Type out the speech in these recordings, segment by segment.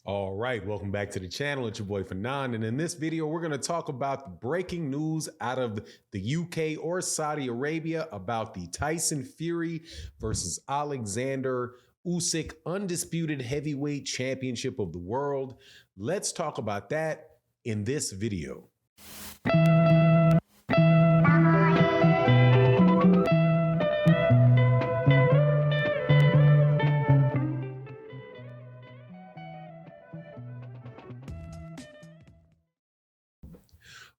All right, welcome back to the channel. It's your boy Fanon, and in this video, we're going to talk about the breaking news out of the UK or Saudi Arabia about the Tyson Fury versus Oleksandr Usyk Undisputed Heavyweight Championship of the World. Let's talk about that in this video.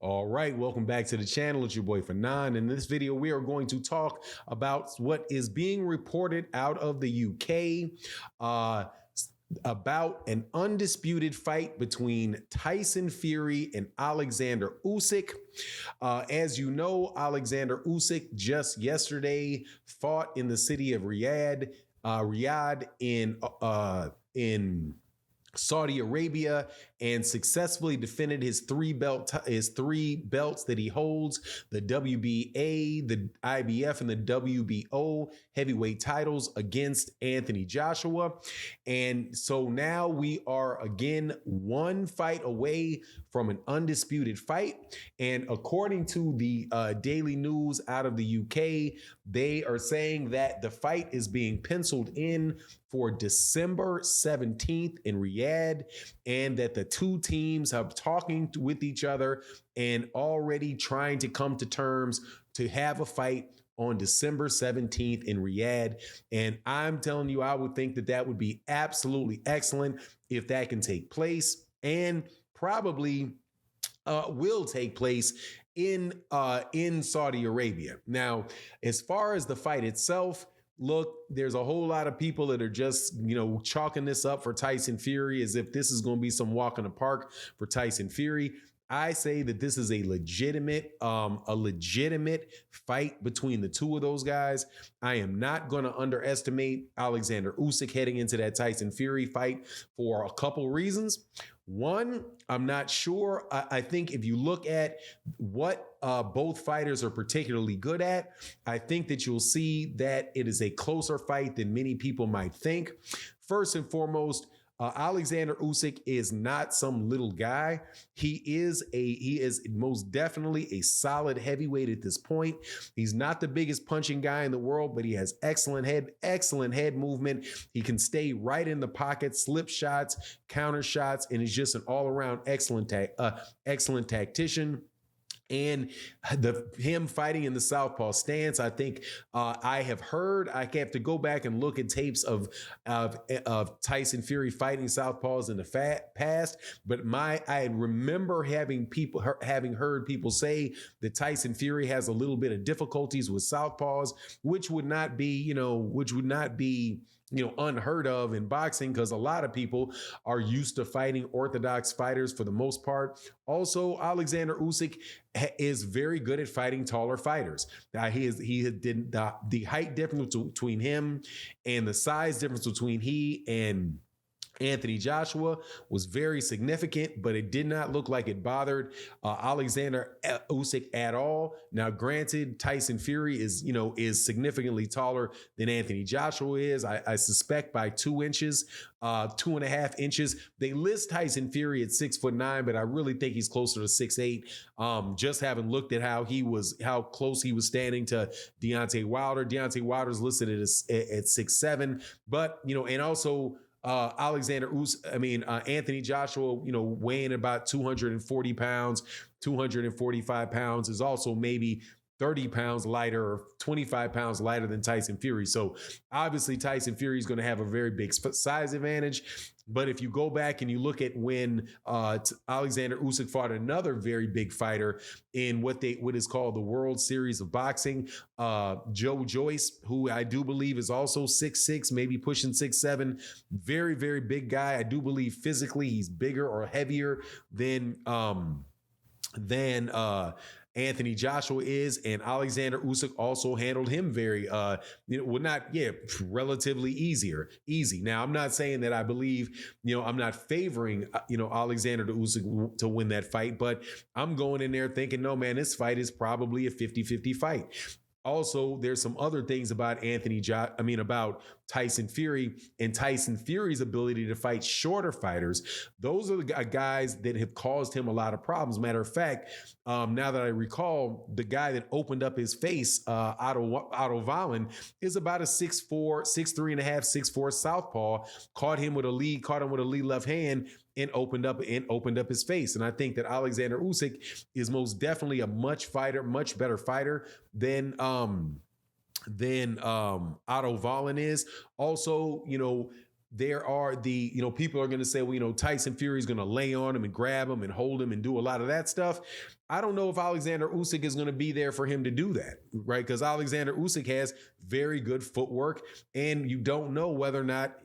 All right, welcome back to the channel. It's your boy Fanon. In this video, we are going to talk about what is being reported out of the UK about an undisputed fight between Tyson Fury and Oleksandr Usyk. As you know, Oleksandr Usyk just yesterday fought in the city of Riyadh in Saudi Arabia and successfully defended his three belts that he holds, the WBA, the IBF, and the WBO heavyweight titles against Anthony Joshua. And so now we are again one fight away from an undisputed fight. And according to the Daily News out of the UK, they are saying that the fight is being penciled in for December 17th in Riyadh, and that the two teams are talking with each other and already trying to come to terms to have a fight on December 17th in Riyadh. And I'm telling you, I would think that that would be absolutely excellent if that can take place, and probably will take place in Saudi Arabia. Now, as far as the fight itself, look, there's a whole lot of people that are just, chalking this up for Tyson Fury as if this is going to be some walk in the park for Tyson Fury. I say that this is a legitimate fight between the two of those guys. I am not going to underestimate Oleksandr Usyk heading into that Tyson Fury fight for a couple reasons. One, I'm not sure. I think if you look at what both fighters are particularly good at, I think that you'll see that it is a closer fight than many people might think. First and foremost, Oleksandr Usyk is not some little guy. He is most definitely a solid heavyweight at this point. He's not the biggest punching guy in the world, but he has excellent head movement. He can stay right in the pocket, slip shots, counter shots, and is just an all-around excellent tactician. And him fighting in the southpaw stance, I think I have to go back and look at tapes of Tyson Fury fighting southpaws in the past. But I remember having heard people say that Tyson Fury has a little bit of difficulties with southpaws, which would not be unheard of in boxing, because a lot of people are used to fighting orthodox fighters for the most part. Also, Oleksandr Usyk is very good at fighting taller fighters. The height difference between him and the size difference between he and Anthony Joshua was very significant, but it did not look like it bothered Oleksandr Usyk at all. Now, granted, Tyson Fury is significantly taller than Anthony Joshua is. I suspect by 2 inches, 2.5 inches. They list Tyson Fury at 6'9", but I really think he's closer to 6'8". Just having looked at how close he was standing to Deontay Wilder. Deontay Wilder's listed at 6'7", but and also Anthony Joshua, weighing about 240 pounds, 245 pounds, is also maybe 30 pounds lighter or 25 pounds lighter than Tyson Fury. So obviously Tyson Fury is going to have a very big size advantage. But if you go back and you look at when Oleksandr Usyk fought another very big fighter in what is called the World Series of Boxing, Joe Joyce, who I do believe is also 6'6", maybe pushing 6'7", very, very big guy. I do believe physically he's bigger or heavier than Anthony Joshua is, and Oleksandr Usyk also handled him relatively easy. Now, I'm not saying that I believe, I'm not favoring, Oleksandr Usyk to win that fight, but I'm going in there thinking, no, man, this fight is probably a 50-50 fight. Also, there's some other things about about Tyson Fury and Tyson Fury's ability to fight shorter fighters. Those are the guys that have caused him a lot of problems. Matter of fact, now that I recall, the guy that opened up his face, Otto Wallin, is about a 6'4", 6'3.5", 6'4" southpaw. Caught him with a lead left hand and opened up his face. And I think that Oleksandr Usyk is most definitely a much better fighter than Otto Wallin is. Also, there are people are going to say, well, Tyson Fury is going to lay on him and grab him and hold him and do a lot of that stuff. I don't know if Oleksandr Usyk is going to be there for him to do that, right? Because Oleksandr Usyk has very good footwork, and you don't know whether or not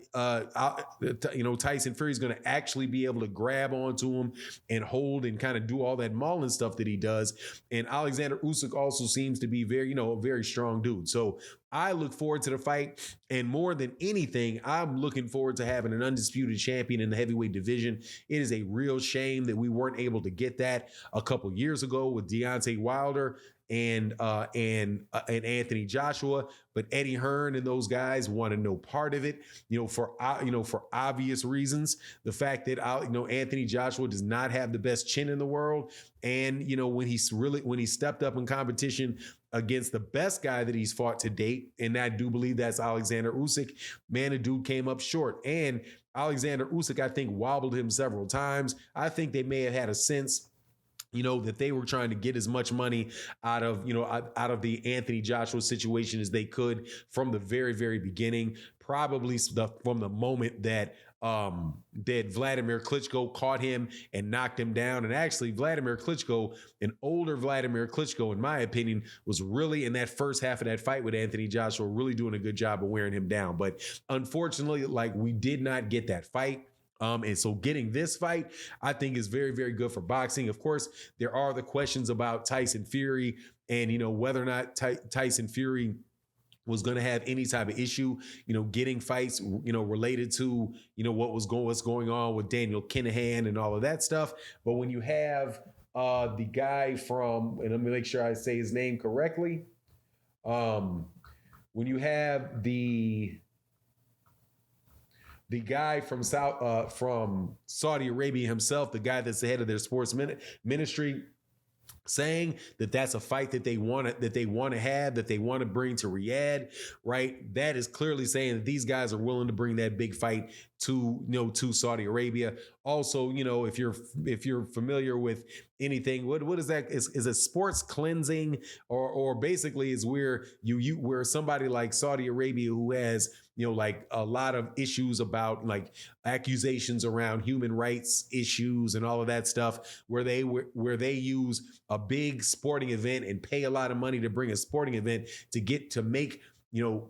Tyson Fury is going to actually be able to grab onto him and hold and kind of do all that mauling stuff that he does. And Oleksandr Usyk also seems to be a very strong dude. So I look forward to the fight, and more than anything, I'm looking forward to having an undisputed champion in the heavyweight division. It is a real shame that we weren't able to get that a couple years ago with Deontay Wilder and Anthony Joshua, but Eddie Hearn and those guys wanted no part of it, for obvious reasons. The fact that Anthony Joshua does not have the best chin in the world, and when he stepped up in competition against the best guy that he's fought to date, and I do believe that's Oleksandr Usyk, man, the dude came up short. And Oleksandr Usyk, I think, wobbled him several times. I think they may have had a sense that they were trying to get as much money out of the Anthony Joshua situation as they could from the very, very beginning, probably from the moment that Vladimir Klitschko caught him and knocked him down. And actually, Vladimir Klitschko, an older Vladimir Klitschko, in my opinion, was really in that first half of that fight with Anthony Joshua, really doing a good job of wearing him down. But unfortunately, we did not get that fight. And so getting this fight, I think, is very, very good for boxing. Of course, there are the questions about Tyson Fury and, whether or not Tyson Fury was going to have any type of issue, getting fights, related to, what's going on with Daniel Kinahan and all of that stuff. But when you have the guy from, and let me make sure I say his name correctly. When you have the guy from Saudi Arabia himself, the guy that's the head of their sports ministry, saying that that's a fight that they want to have, that they want to bring to Riyadh, right? That is clearly saying that these guys are willing to bring that big fight to Saudi Arabia. Also, if you're familiar with anything, what is that? Is it sports cleansing, or basically is where where somebody like Saudi Arabia, who has a lot of issues about accusations around human rights issues and all of that stuff, where they use a big sporting event and pay a lot of money to bring a sporting event to make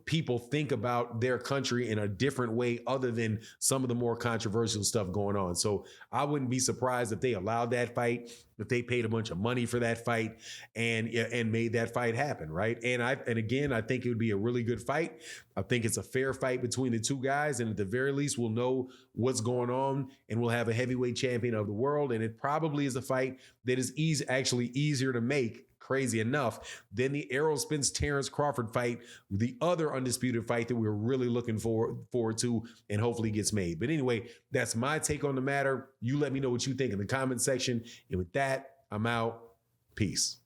people think about their country in a different way other than some of the more controversial stuff going on. So I wouldn't be surprised if they allowed that fight, if they paid a bunch of money for that fight and made that fight happen, right? And again, I think it would be a really good fight. I think it's a fair fight between the two guys, and at the very least, we'll know what's going on, and we'll have a heavyweight champion of the world. And it probably is a fight that is actually easier to make, crazy enough, than the Errol Spence Terrence Crawford fight, the other undisputed fight that we're really looking forward to and hopefully gets made. But anyway, that's my take on the matter. You let me know what you think in the comment section. And with that, I'm out. Peace.